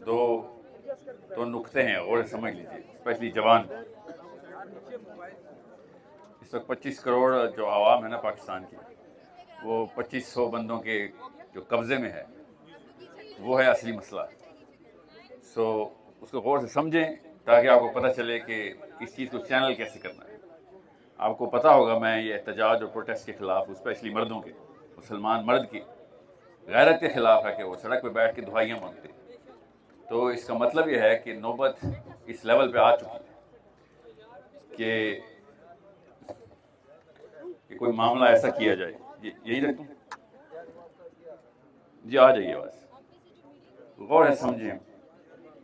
دو نقطے ہیں اور سمجھ لیجیے، اسپیشلی جوان۔ اس وقت 25 کروڑ جو عوام ہے نا پاکستان کی، وہ 2500 بندوں کے جو قبضے میں ہے، وہ ہے اصلی مسئلہ۔ سو اس کو غور سے سمجھیں تاکہ آپ کو پتہ چلے کہ اس چیز کو چینل کیسے کرنا ہے۔ آپ کو پتہ ہوگا میں یہ احتجاج اور پروٹیسٹ کے خلاف، اسپیشلی مردوں کے، مسلمان مرد کی غیرت کے خلاف ہے کہ وہ سڑک پہ بیٹھ کے دعائیاں مانگتے ہیں۔ تو اس کا مطلب یہ ہے کہ نوبت اس لیول پہ آ چکی ہے کہ کوئی معاملہ ایسا کیا جائے۔ یہی رکھ دوں؟ جی آ جائیے، بس غور سے سمجھیں۔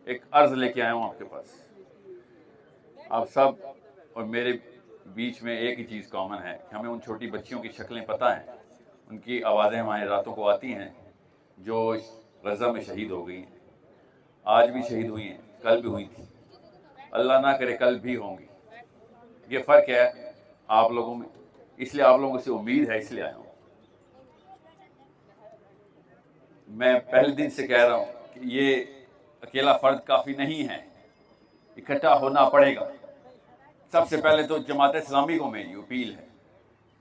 ایک عرض لے کے آیا ہوں آپ کے پاس۔ آپ سب اور میرے بیچ میں ایک ہی چیز کامن ہے کہ ہمیں ان چھوٹی بچیوں کی شکلیں پتہ ہیں، ان کی آوازیں ہماری راتوں کو آتی ہیں، جو غزہ میں شہید ہو گئی ہیں، آج بھی شہید ہوئی ہیں، کل بھی ہوئی تھی، اللہ نہ کرے کل بھی ہوں گی۔ یہ فرق ہے آپ لوگوں میں، اس لیے آپ لوگوں سے امید ہے، اس لیے آیا ہوں۔ میں پہلے دن سے کہہ رہا ہوں کہ یہ اکیلا فرد کافی نہیں ہے، اکٹھا ہونا پڑے گا۔ سب سے پہلے تو جماعت اسلامی کو میری اپیل ہے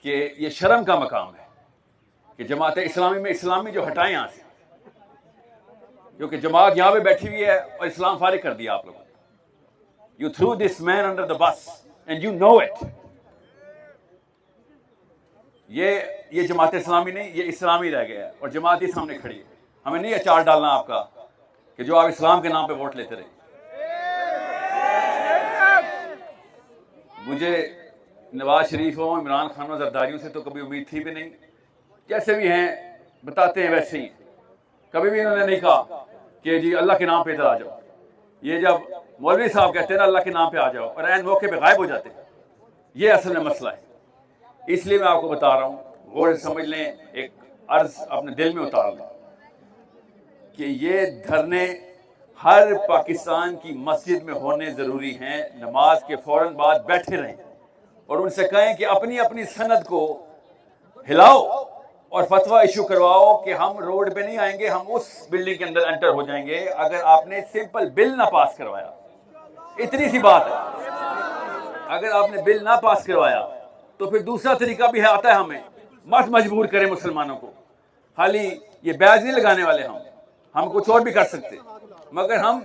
کہ یہ شرم کا مقام ہے کہ جماعت اسلامی میں اسلامی جو ہٹائیں یہاں سے، کیونکہ جماعت یہاں پہ بیٹھی ہوئی ہے اور اسلام فارغ کر دیا آپ لوگوں نے۔ You threw this man under the bus and you know it۔ یہ جماعت اسلامی نہیں، یہ اسلامی رہ گیا ہے اور جماعت ہی سامنے کھڑی ہے۔ ہمیں نہیں اچار ڈالنا آپ کا کہ جو آپ اسلام کے نام پہ ووٹ لیتے رہے۔ مجھے نواز شریف ہوں، عمران خان اور زرداریوں سے تو کبھی امید تھی بھی نہیں، جیسے بھی ہیں بتاتے ہیں ویسے ہی۔ کبھی بھی انہوں نے نہیں کہا کہ جی اللہ کے نام پہ ادھر آ جاؤ۔ یہ جب مولوی صاحب کہتے ہیں نا اللہ کے نام پہ آ جاؤ اور عین موقع پہ غائب ہو جاتے ہیں، یہ اصل میں مسئلہ ہے۔ اس لیے میں آپ کو بتا رہا ہوں، غور سے سمجھ لیں، ایک عرض اپنے دل میں اتار لیں کہ یہ دھرنے ہر پاکستان کی مسجد میں ہونے ضروری ہیں۔ نماز کے فوراً بعد بیٹھے رہیں اور ان سے کہیں کہ اپنی اپنی سند کو ہلاؤ اور فتویٰ ایشو کرواؤ کہ ہم روڈ پہ نہیں آئیں گے، ہم اس بلڈنگ کے اندر انٹر ہو جائیں گے اگر آپ نے سمپل بل نہ پاس کروایا۔ اتنی سی بات ہے، اگر آپ نے بل نہ پاس کروایا تو پھر دوسرا طریقہ بھی آتا ہے ہمیں، مت مجبور کریں مسلمانوں کو۔ خالی یہ بیعض نہیں لگانے والے ہم کچھ اور بھی کر سکتے، مگر ہم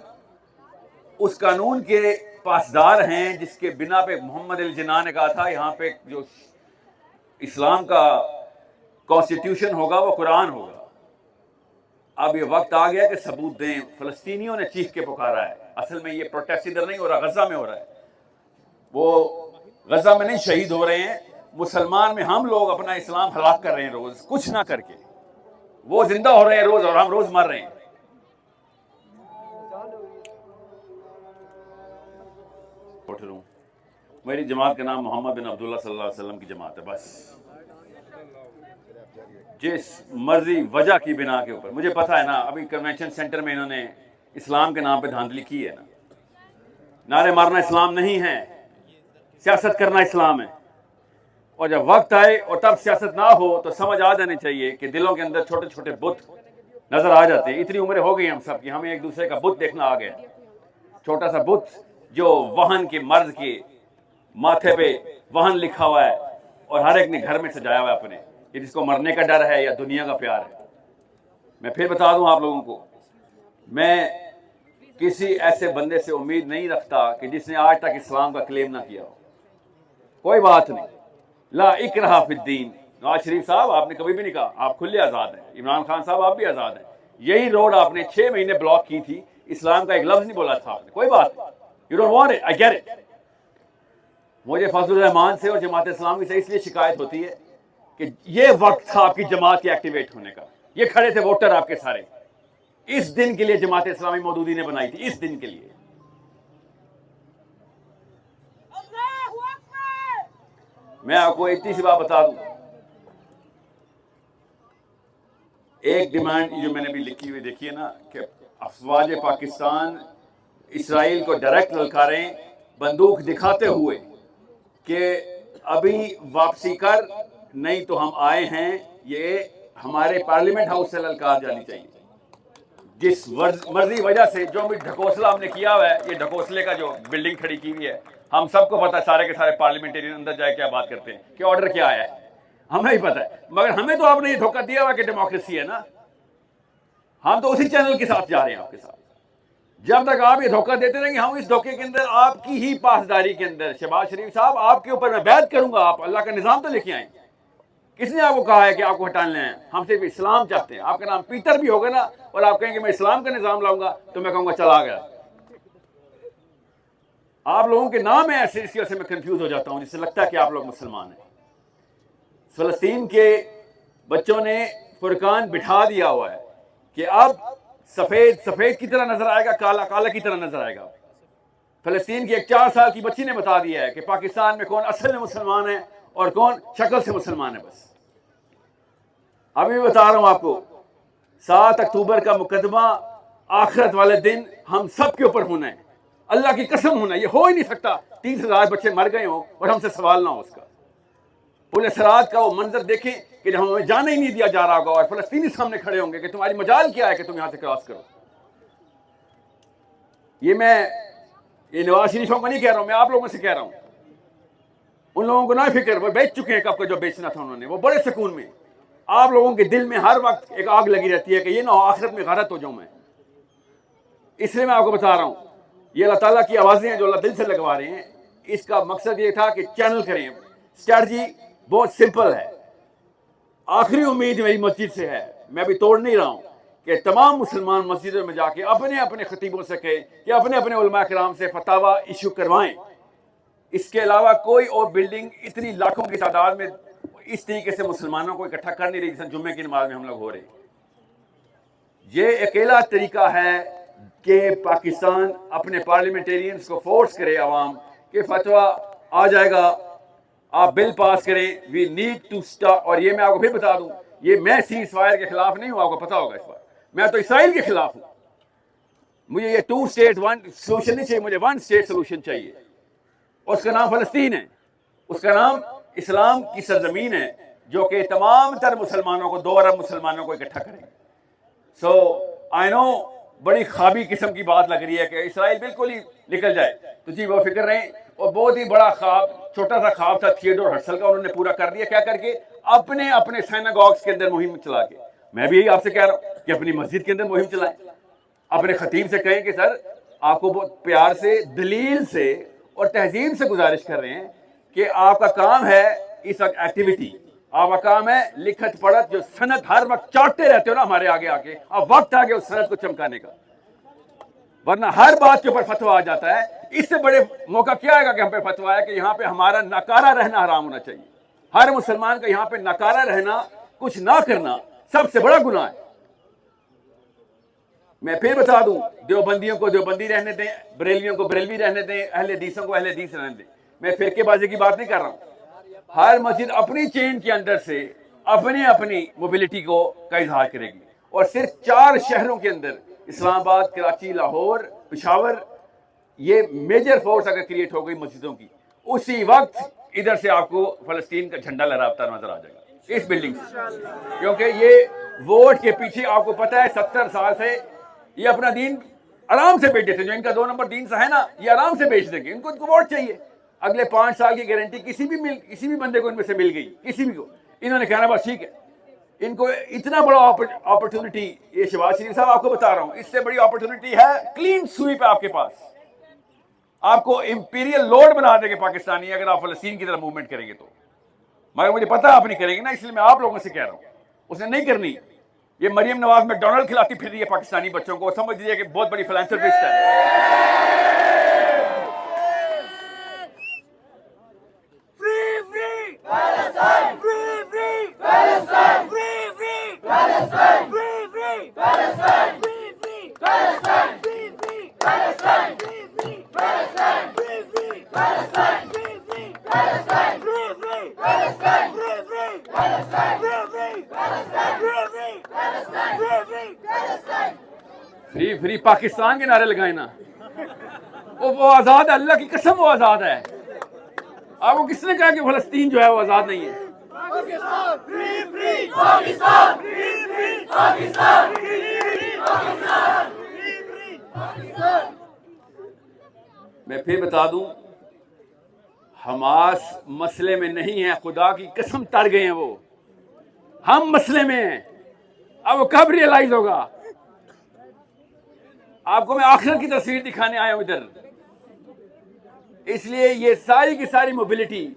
اس قانون کے پاسدار ہیں جس کے بنا پہ محمد علی جناح نے کہا تھا یہاں پہ جو اسلام کا کانسٹیٹیوشن ہوگا وہ قرآن ہوگا۔ اب یہ وقت آ گیا کہ ثبوت دیں۔ فلسطینیوں نے چیخ کے پکارا ہے، اصل میں یہ پروٹیسٹ ادھر نہیں ہو رہا، غزہ میں ہو رہا ہے۔ وہ غزہ میں نہیں شہید ہو رہے ہیں، مسلمان میں ہم لوگ اپنا اسلام ہلاک کر رہے ہیں روز، کچھ نہ کر کے۔ وہ زندہ ہو رہے ہیں روز اور ہم روز مر رہے ہیں۔ میری جماعت کا نام محمد بن عبداللہ صلی اللہ علیہ وسلم کی جماعت ہے۔ بس جس مرضی وجہ کی بنا کے اوپر، مجھے پتا ہے نا ابھی کنونشن سینٹر میں انہوں نے اسلام کے نام پہ دھاندلی کی ہے نا۔ نعرے مارنا اسلام نہیں ہے، سیاست کرنا اسلام ہے۔ اور جب وقت آئے اور تب سیاست نہ ہو تو سمجھ آ جانی چاہیے کہ دلوں کے اندر چھوٹے چھوٹے بت نظر آ جاتے ہیں۔ اتنی عمریں ہو گئی ہم سب کی، ہمیں ایک دوسرے کا بت دیکھنا آ گیا۔ چھوٹا سا بت جو وہن کے مرض کے ماتھے پہ وہن لکھا ہوا ہے اور ہر ایک نے گھر میں سجایا ہوا ہے اپنے، کہ جس کو مرنے کا ڈر ہے یا دنیا کا پیار ہے۔ میں پھر بتا دوں آپ لوگوں کو، میں کسی ایسے بندے سے امید نہیں رکھتا کہ جس نے آج تک اسلام کا کلیم نہ کیا ہو۔ کوئی بات نہیں، لا اکراہ فی الدین۔ نواز شریف صاحب آپ نے کبھی بھی نہیں کہا، آپ کھلے آزاد ہیں۔ عمران خان صاحب آپ بھی آزاد ہیں۔ یہی روڈ آپ نے 6 مہینے بلاک کی تھی، اسلام کا ایک لفظ نہیں بولا تھا آپ نے۔ کوئی بات نہیں، you don't want it, I get it. مجھے فضل الرحمان سے اور جماعت اسلامی سے اس لیے شکایت ہوتی ہے کہ یہ وقت تھا آپ کی جماعت کے ایکٹیویٹ ہونے کا۔ یہ کھڑے تھے ووٹر آپ کے سارے، اس دن کے لیے جماعت اسلامی مودودی نے بنائی تھی، اس دن کے لیے۔ میں آپ کو اتنی سی بات بتا دوں، ایک ڈیمانڈ جو میں نے بھی لکھی ہوئی دیکھی ہے نا کہ افواج پاکستان اسرائیل کو ڈائریکٹ للکاریں بندوق دکھاتے ہوئے کہ ابھی واپسی کر، نہیں تو ہم آئے ہیں۔ یہ ہمارے پارلیمنٹ ہاؤس سے للکار جانی چاہیے۔ جس مرضی وجہ سے جو بھی ڈھکوسلا ہم نے کیا ہوا ہے، یہ ڈھکوسلے کا جو بلڈنگ کھڑی کی ہوئی ہے، ہم سب کو پتا ہے، سارے کے سارے پارلیمنٹرین اندر جائے کیا بات کرتے ہیں کہ آرڈر کیا آیا ہے، ہمیں ہی پتا ہے، مگر ہمیں تو آپ نے یہ دھوکہ دیا ہوا کہ ڈیموکریسی ہے نا، ہم تو اسی چینل کے ساتھ جا رہے ہیں آپ کے ساتھ. جب تک آپ یہ دھوکہ دیتے رہیں گے، ہم اس دھوکے کے اندر آپ کی ہی پاسداری کے اندر. شہباز شریف صاحب، آپ کے اوپر میں بیعت کروں گا، آپ اللہ کا نظام تو لے کے آئیں. کس نے آپ کو کہا ہے کہ آپ کو ہٹانے ہیں؟ ہم صرف اسلام چاہتے ہیں. آپ کا نام پیٹر بھی ہوگا نا، اور آپ کہیں گے میں اسلام کا نظام لاؤں گا، تو میں کہوں گا چلا گیا. آپ لوگوں کے نام ہیں ایسے، اس کی وجہ سے میں کنفیوز ہو جاتا ہوں، جس سے لگتا ہے کہ آپ لوگ مسلمان ہیں. فلسطین کے بچوں نے فرقان بٹھا دیا ہوا ہے کہ اب سفید سفید کی طرح نظر آئے گا، کالا کالا کی طرح نظر آئے گا. فلسطین کی ایک 4 سال کی بچی نے بتا دیا ہے کہ پاکستان میں کون اصل میں مسلمان ہے اور کون شکل سے مسلمان ہے. بس ابھی بتا رہا ہوں آپ کو، 7 اکتوبر کا مقدمہ آخرت والے دن ہم سب کے اوپر ہونا ہے. اللہ کی قسم ہونا ہے، یہ ہو ہی نہیں سکتا 30,000 بچے مر گئے ہوں اور ہم سے سوال نہ ہو اس کا. پل صراط کا وہ منظر دیکھیں کہ جب ہمیں جانے ہی نہیں دیا جا رہا ہوگا اور فلسطینی سامنے کھڑے ہوں گے کہ تمہاری مجال کیا ہے کہ تم یہاں سے کراس کرو. یہ نواز شریفوں کو نہیں کہہ رہا ہوں، میں آپ لوگوں سے کہہ رہا ہوں. ان لوگوں کو نہ فکر، وہ بیچ چکے ہیں کب کا جو بیچنا تھا انہوں نے، وہ بڑے سکون میں. آپ لوگوں کے دل میں ہر وقت ایک آگ لگی رہتی ہے کہ یہ نہ ہو آخرت میں غارت ہو جاؤں میں. اس لیے میں آپ کو بتا رہا ہوں، یہ اللہ تعالیٰ کی آوازیں ہیں جو اللہ دل سے لگوا رہے ہیں. اس کا مقصد یہ تھا کہ چینل کریں. اسٹریٹجی بہت سمپل ہے. آخری امید میری مسجد سے ہے، میں ابھی توڑ نہیں رہا ہوں، کہ تمام مسلمان مسجدوں میں جا کے اپنے اپنے خطیبوں سے کہیں کہ اپنے اپنے علماء کرام سے فتاویٰ ایشو کروائیں. اس کے علاوہ کوئی اور بلڈنگ اتنی لاکھوں کی تعداد میں اس طریقے سے مسلمانوں کو اکٹھا کر نہیں رہی جیسے جمعے کی نماز میں ہم لوگ ہو رہے. یہ اکیلا طریقہ ہے کہ پاکستان اپنے پارلیمنٹیرینز کو فورس کرے، عوام کہ فتویٰ آ جائے گا، آپ بل پاس کریں، وی نیڈ ٹو اسٹاپ. اور یہ میں آپ کو پھر بتا دوں، یہ میں سیز فائر کے خلاف نہیں ہوں، آپ کو پتا ہوگا اس بار. میں تو اسرائیل کے خلاف ہوں. مجھے یہ 2 اسٹیٹ 1 سولوشن نہیں چاہیے، مجھے 1 اسٹیٹ سولوشن چاہیے. اس کا نام فلسطین ہے، اس کا نام اسلام کی سرزمین ہے جو کہ تمام تر مسلمانوں کو، 2 ارب مسلمانوں کو اکٹھا کریں گے. سو آئی نو بڑی خوابی قسم کی بات لگ رہی ہے کہ اسرائیل بالکل ہی نکل جائے، تو جی وہ فکر رہیں. اور بہت ہی بڑا خواب، چھوٹا سا خواب تھا تھیوڈور ہرٹزل کا، انہوں نے پورا کر دیا. کیا کر کے؟ اپنے اپنے سیناگوگس کے اندر مہم چلا کے. میں بھی یہی آپ سے کہہ رہا ہوں کہ اپنی مسجد کے اندر مہم چلائیں. اپنے خطیب سے کہیں کہ سر آپ کو بہت پیار سے، دلیل سے اور تہذیب سے گزارش کر رہے ہیں کہ آپ کا کام ہے اس وقت ایکٹیویٹی، آپ کا کام ہے لکھت پڑھت، جو سند ہر وقت چاٹتے رہتے ہو نا ہمارے آگے آ کے، اب وقت آ گیا اس سند کو چمکانے کا، ورنہ ہر بات کے اوپر فتویٰ آ جاتا ہے. اس سے بڑے موقع کیا آئے گا کہ ہم پہ فتویٰ ہے کہ یہاں پہ ہمارا ناکارہ رہنا حرام ہونا چاہیے. ہر مسلمان کا یہاں پہ ناکارہ رہنا، کچھ نہ کرنا سب سے بڑا گناہ ہے. میں پھر بتا دوں، دیوبندیوں کو دیوبندی رہنے دیں، بریلویوں کو بریلوی رہنے دیں، اہل حدیثوں کو اہل حدیث رہنے دیں. میں فرقے بازی کی بات نہیں کر رہا ہوں. ہر مسجد اپنی چین کے اندر سے اپنی اپنی موبلٹی کا اظہار کرے گی. اور صرف 4 شہروں کے اندر، اسلام آباد، کراچی، لاہور، پشاور، یہ میجر فورس اگر کریٹ ہو گئی مسجدوں کی، اسی وقت ادھر سے آپ کو فلسطین کا جھنڈا لہراتا نظر آ جائے گا اس بلڈنگ سے. کیونکہ یہ ووٹ کے پیچھے آپ کو پتا ہے 70 سال سے یہ اپنا دین آرام سے بیچ دیتے. جو ان کا 2 نمبر دین سا ہے نا، یہ آرام سے بیچ دیں گے. ان کو ووٹ چاہیے. اگلے 5 سال کی گارنٹی کسی بھی بندے کو ان میں سے مل گئی، کسی بھی کو، انہوں نے کہنا بس ٹھیک ہے. ان کو اتنا بڑا اپرچونٹی، یہ شہباز شریف صاحب آپ کو بتا رہا ہوں، اس سے بڑی اپرچونٹی ہے کلین سویپ آپ کے پاس. آپ کو امپیریل لوڈ بنا دے گے پاکستانی اگر آپ فلسطین کی طرف موومنٹ کریں گے تو. مگر مجھے پتا آپ نہیں کریں گے نا، اس لیے میں آپ لوگوں سے کہہ رہا ہوں اس نے نہیں کرنی. یہ مریم نواز میک ڈونلڈ کھلاتی پھر رہی ہے پاکستانی بچوں کو، سمجھ لیجیے کہ بہت بڑی فلانتھروپسٹ ہے. فری فری پاکستان کے نعرے لگائیں نا. وہ آزاد ہے، اللہ کی قسم وہ آزاد ہے. آپ کو کس نے کہا کہ فلسطین جو ہے وہ آزاد نہیں ہے؟ Pakistan free free, Pakistan free free, Pakistan free free, Pakistan میں پھر بتا دوں، حماس مسئلے میں نہیں ہے، خدا کی قسم تر گئے ہیں وہ، ہم مسئلے میں ہیں۔ اب وہ کب ریئلائز ہوگا؟ آپ کو میں آخرت کی تصویر دکھانے آیا ہوں ادھر۔ اس لیے یہ ساری کی ساری موبلٹی،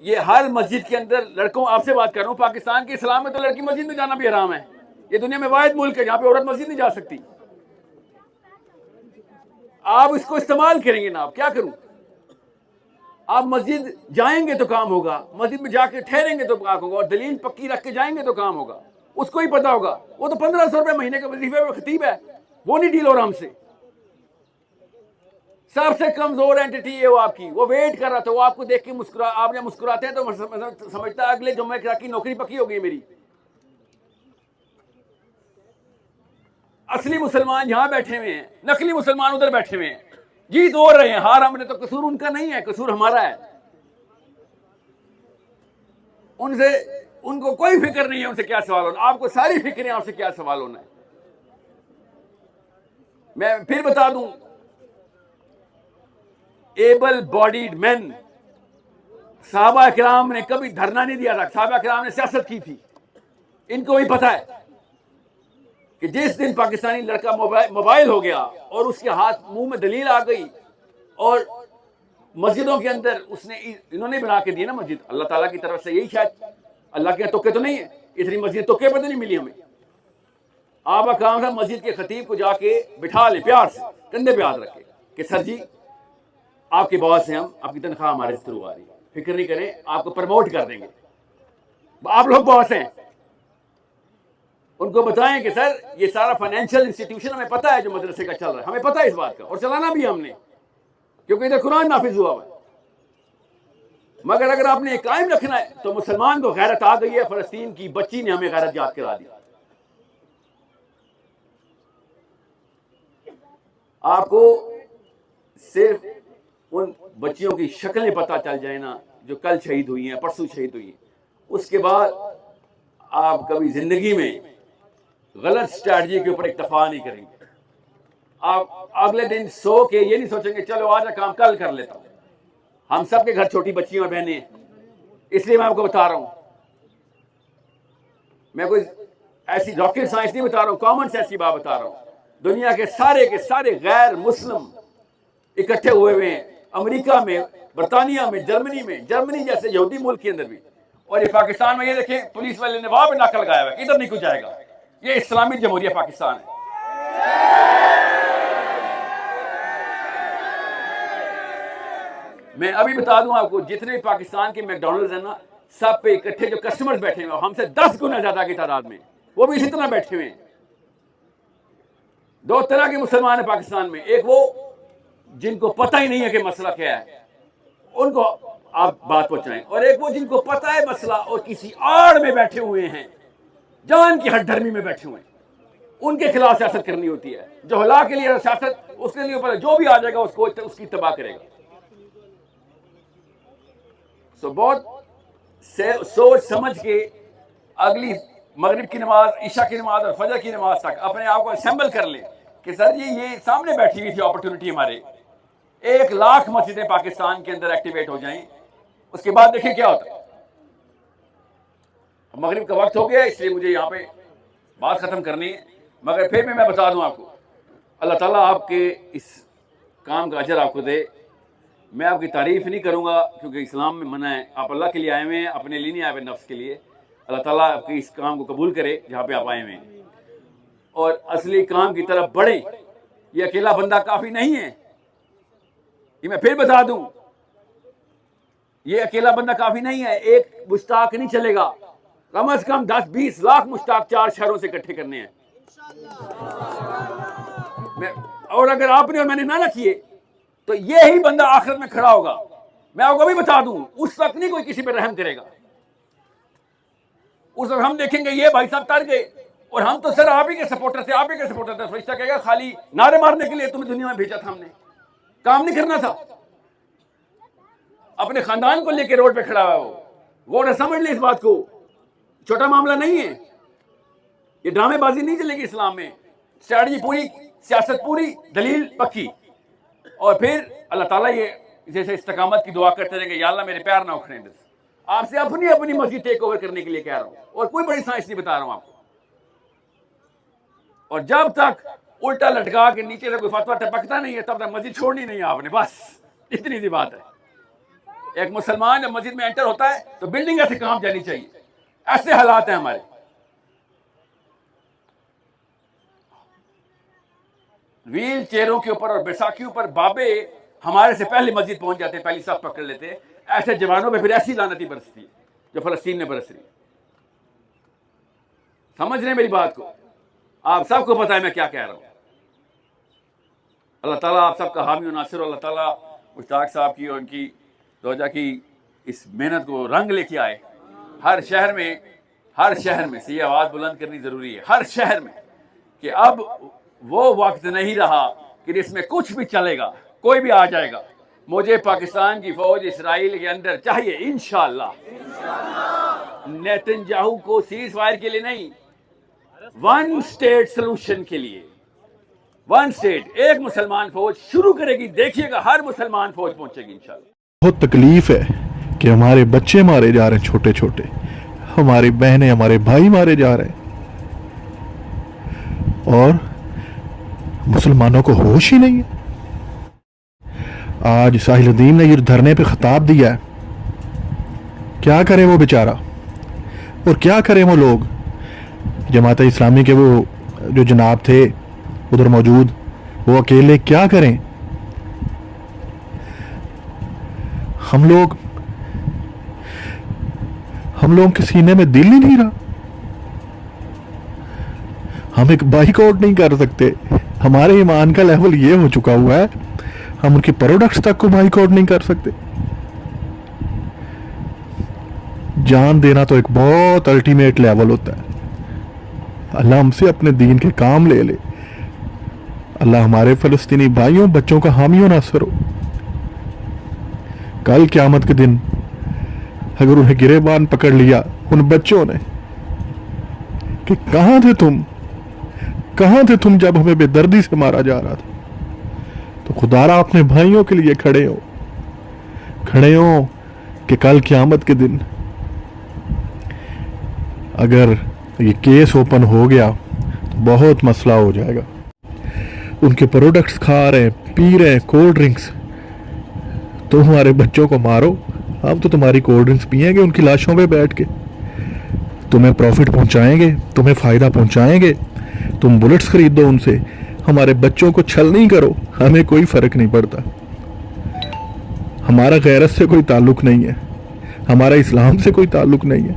یہ ہر مسجد کے اندر لڑکوں، آپ سے بات کر رہا ہوں، پاکستان کے اسلام میں تو لڑکی مسجد میں جانا بھی حرام ہے۔ یہ دنیا میں واحد ملک ہے جہاں پہ عورت مسجد نہیں جا سکتی۔ آپ اس کو استعمال کریں گے نا، آپ کیا کروں؟ آپ مسجد جائیں گے تو کام ہوگا، مسجد میں جا کے ٹھہریں گے تو کام ہوگا، اور دلیل پکی رکھ کے جائیں گے تو کام ہوگا۔ اس کو ہی پتا ہوگا، وہ تو 1500 روپے مہینے کے وظیفے میں خطیب ہے، وہ نہیں ڈیل ہو رہا ہم سے۔ سب سے کمزور اینٹی ہے وہ آپ کی، وہ ویٹ کر رہا تھا، وہ آپ کو دیکھ کے آپ نے مسکراتے ہیں تو سمجھتا ہے اگلے جمعے کی نوکری پکی ہو گئی میری۔ اصلی مسلمان یہاں بیٹھے ہوئے ہیں، نقلی مسلمان ادھر بیٹھے ہوئے ہیں، جیت ہو رہے ہیں، ہار ہم نے، تو قصور ان کا نہیں ہے، قصور ہمارا ہے۔ ان کو کوئی فکر نہیں ہے ان سے کیا سوال ہونا، آپ کو ساری فکر ہے آپ سے کیا سوال ہونا ہے۔ میں پھر بتا دوں، ایبل باڈیڈ مین، صحابہ کرام نے کبھی دھرنا نہیں دیا تھا، صحابہ کرام نے سیاست کی تھی۔ ان کو بھی پتا ہے کہ جس دن پاکستانی لڑکا موبائل ہو گیا اور اس کے ہاتھ منہ میں دلیل آ گئی، اور مسجدوں کے اندر انہوں نے بنا کے دی نا مسجد، اللہ تعالیٰ کی طرف سے، یہی شاید اللہ کے توقع تو نہیں ہے، اتنی مسجد توقع پہ تو نہیں ملی ہمیں۔ آپ کا کام تھا مسجد کے خطیب کو جا کے بٹھا لیں پیار سے، کندھے پہ ہاتھ رکھے کہ سر جی آپ کے باس ہیں ہم، آپ کی تنخواہ ہمارے سے تھرو آ رہی ہے، فکر نہیں کریں، آپ کو پروموٹ کر دیں گے، آپ لوگ باس ہیں۔ ان کو بتائیں کہ سر یہ سارا فائنینشیل انسٹیٹیوشن ہمیں پتہ ہے جو مدرسے کا چل رہا ہے، ہمیں پتہ ہے اس بات کا، اور چلانا بھی ہم نے، کیونکہ ادھر قرآن نافذ ہوا ہوا ہے۔ مگر اگر آپ نے قائم رکھنا ہے تو مسلمان کو غیرت آ گئی ہے، فلسطین کی بچی نے ہمیں غیرت یاد کرا دی۔ آپ کو صرف ان بچیوں کی شکلیں پتہ چل جائیں نا جو کل شہید ہوئی ہیں، پرسوں شہید ہوئی ہیں، اس کے بعد آپ کبھی زندگی میں غلط اسٹریٹجی کے اوپر اکتفا نہیں کریں گے۔ آپ اگلے دن سو کے یہ نہیں سوچیں گے چلو آج کام کل کر لیتا ہوں۔ ہم سب کے گھر چھوٹی بچیاں اور بہنیں ہیں، اس لیے میں آپ کو بتا رہا ہوں، میں کوئی ایسی راکٹ سائنس نہیں بتا رہا ہوں، کامن سینس کی بات بتا رہا ہوں۔ دنیا کے سارے غیر مسلم اکٹھے ہوئے ہیں، امریکہ میں، برطانیہ میں، جرمنی جیسے یہودی ملک کے اندر بھی، اور یہ پاکستان میں، یہ دیکھیں پولیس والے نے وہاں پہ ناکہ لگایا ہوا ہے، ادھر نہیں کچھ جائے گا، یہ اسلامی جمہوریہ پاکستان ہے۔ میں ابھی بتا دوں آپ کو، جتنے پاکستان کے میکڈونلڈز ہیں نا، سب پہ اکٹھے جو کسٹمرز بیٹھے ہوئے ہیں ہم سے 10 گنا زیادہ کی تعداد میں، وہ بھی اسی طرح بیٹھے ہوئے ہیں۔ دو طرح کے مسلمان ہیں پاکستان میں، ایک وہ جن کو پتہ ہی نہیں ہے کہ مسئلہ کیا ہے، ان کو آپ بات پہنچائیں، اور ایک وہ جن کو پتہ ہے مسئلہ اور کسی آڑ میں بیٹھے ہوئے ہیں، جان کی ہٹ دھرمی میں بیٹھے ہوئے ہیں، ان کے خلاف سیاست کرنی ہوتی ہے۔ جو ہلا کے لیے سیاست، اس کے لیے اوپر جو بھی آ جائے گا اس کی تباہ کرے گا۔ بہت سوچ سمجھ کے اگلی مغرب کی نماز، عشاء کی نماز اور فجر کی نماز تک اپنے آپ کو اسمبل کر لیں کہ سر جی یہ سامنے بیٹھی ہوئی تھی اپرچونٹی ہمارے، 1,00,000 مسجدیں پاکستان کے اندر ایکٹیویٹ ہو جائیں، اس کے بعد دیکھیں کیا ہوتا ہے۔ مغرب کا وقت ہو گیا، اس لیے مجھے یہاں پہ بات ختم کرنی ہے، مگر پھر میں بتا دوں آپ کو، اللہ تعالیٰ آپ کے اس کام کا اجر آپ کو دے۔ میں آپ کی تعریف نہیں کروں گا کیونکہ اسلام میں منع ہے، آپ اللہ کے لیے آئے ہوئے ہیں، اپنے لیے نہیں آئے ہوئے نفس کے لیے۔ اللہ تعالیٰ آپ کے اس کام کو قبول کرے جہاں پہ آپ آئے ہوئے ہیں، اور اصلی کام کی طرف بڑھیں۔ یہ اکیلا بندہ کافی نہیں ہے، یہ میں پھر بتا دوں، یہ اکیلا بندہ کافی نہیں ہے، ایک مشتاق نہیں چلے گا، کم از کم 10-20 لاکھ مشتاق 4 شہروں سے اکٹھے کرنے ہیں۔ اور اگر آپ نے اور میں نے نہ کیے تو یہی بندہ آخرت میں کھڑا ہوگا۔ میں آپ کو بھی بتا دوں، اس وقت نہیں کوئی کسی پہ رحم کرے گا، اس وقت ہم دیکھیں گے یہ بھائی صاحب تر گئے، اور ہم تو سر آپ ہی کے سپورٹر تھے، آپ ہی کے سپورٹر تھے۔ فرشتہ کہے گا خالی نعرے مارنے کے لیے تمہیں دنیا میں بھیجا تھا، ہم نے کام نہیں کرنا تھا۔ اپنے خاندان کو لے کے روڈ پہ کھڑا ہوا ہے، وہ نہ سمجھ لیں اس بات کو، چھوٹا معاملہ نہیں ہے، یہ ڈرامے بازی نہیں چلے گی اسلام میں، اسٹریٹجی پوری سیاست پوری، دلیل پکی، اور پھر اللہ تعالیٰ یہ جیسے استقامت کی دعا کرتے رہیں گے، یا اللہ میرے پیر نہ اکھڑیں بس. آپ سے اپنی مسجد ٹیک اوور کرنے کے لیے کہہ رہا ہوں، اور کوئی بڑی سائنس نہیں بتا رہا ہوں آپ کو. اور جب تک الٹا لٹکا کے نیچے سے کوئی فتویٰ ٹپکتا نہیں ہے تب تک مسجد چھوڑنی نہیں ہے آپ نے، بس اتنی سی بات ہے. ایک مسلمان جب مسجد میں انٹر ہوتا ہے تو بلڈنگ ایسے کام جانی چاہیے. ایسے حالات ہیں ہمارے. ویل چیئروں کے اوپر اور بیساکھیوں پر بابے ہمارے سے پہلے مسجد پہنچ جاتے ہیں، پہلی صف پکڑ لیتے ہیں. ایسے جوانوں پہ پھر ایسی لعنتی برستی ہے جو فلسطین میں برس رہی ہے. سمجھ رہے ہیں میری بات کو؟ آپ سب کو پتا ہے میں کیا کہہ رہا ہوں. اللہ تعالیٰ آپ سب کا حامی و ناصر. اللہ تعالیٰ مشتاق صاحب کی اور ان کی زوجہ کی اس محنت کو رنگ لے کے آئے. ہر شہر میں سے یہ آواز بلند کرنی ضروری ہے، ہر شہر میں، کہ اب وہ وقت نہیں رہا کہ اس میں کچھ بھی چلے گا، کوئی بھی آ جائے گا. مجھے پاکستان کی فوج اسرائیل کے اندر چاہیے انشاءاللہ. نیتن یاہو کو سیز فائر کے لیے نہیں، ون اسٹیٹ سلوشن کے لیے. ون اسٹیٹ، ایک مسلمان فوج شروع کرے گی. دیکھیے گا ہر مسلمان فوج پہنچے گی انشاءاللہ. بہت تکلیف ہے کہ ہمارے بچے مارے جا رہے ہیں، چھوٹے چھوٹے، ہماری بہنیں، ہمارے بھائی مارے جا رہے ہیں، اور مسلمانوں کو ہوش ہی نہیں ہے. آج ساحل الدین نے یہ دھرنے پہ خطاب دیا ہے. کیا کرے وہ بیچارہ، اور کیا کریں وہ لوگ. جماعت اسلامی کے وہ جو جناب تھے ادھر موجود، وہ اکیلے کیا کریں. ہم لوگ کے سینے میں دل ہی نہیں رہا. ہم ایک بائیک آؤٹ نہیں کر سکتے. ہمارے ایمان کا لیول یہ ہو چکا ہوا ہے، ہم ان کی پروڈکٹس تک کو بائیک آؤٹ نہیں کر سکتے. جان دینا تو ایک بہت الٹیمیٹ لیول ہوتا ہے. اللہ ہم سے اپنے دین کے کام لے لے. اللہ ہمارے فلسطینی بھائیوں بچوں کا حامی و ناصر ہو. کل قیامت کے دن اگر انہیں گریبان پکڑ لیا ان بچوں نے کہ کہاں تھے تم جب ہمیں بے دردی سے مارا جا رہا تھا، تو خدارا اپنے بھائیوں کے لیے کھڑے ہو کہ کل قیامت کے دن اگر یہ کیس اوپن ہو گیا تو بہت مسئلہ ہو جائے گا. ان کے پروڈکٹس کھا رہے ہیں، پی رہے ہیں، کولڈ ڈرنکس. تم ہمارے بچوں کو مارو، ہم تو تمہاری کولڈ ڈرنکس پئیں گے ان کی لاشوں پہ بیٹھ کے. تمہیں پروفٹ پہنچائیں گے، تمہیں فائدہ پہنچائیں گے. تم بلٹس خرید دو ان سے، ہمارے بچوں کو چھل نہیں کرو، ہمیں کوئی فرق نہیں پڑتا. ہمارا غیرت سے کوئی تعلق نہیں ہے، ہمارا اسلام سے کوئی تعلق نہیں ہے.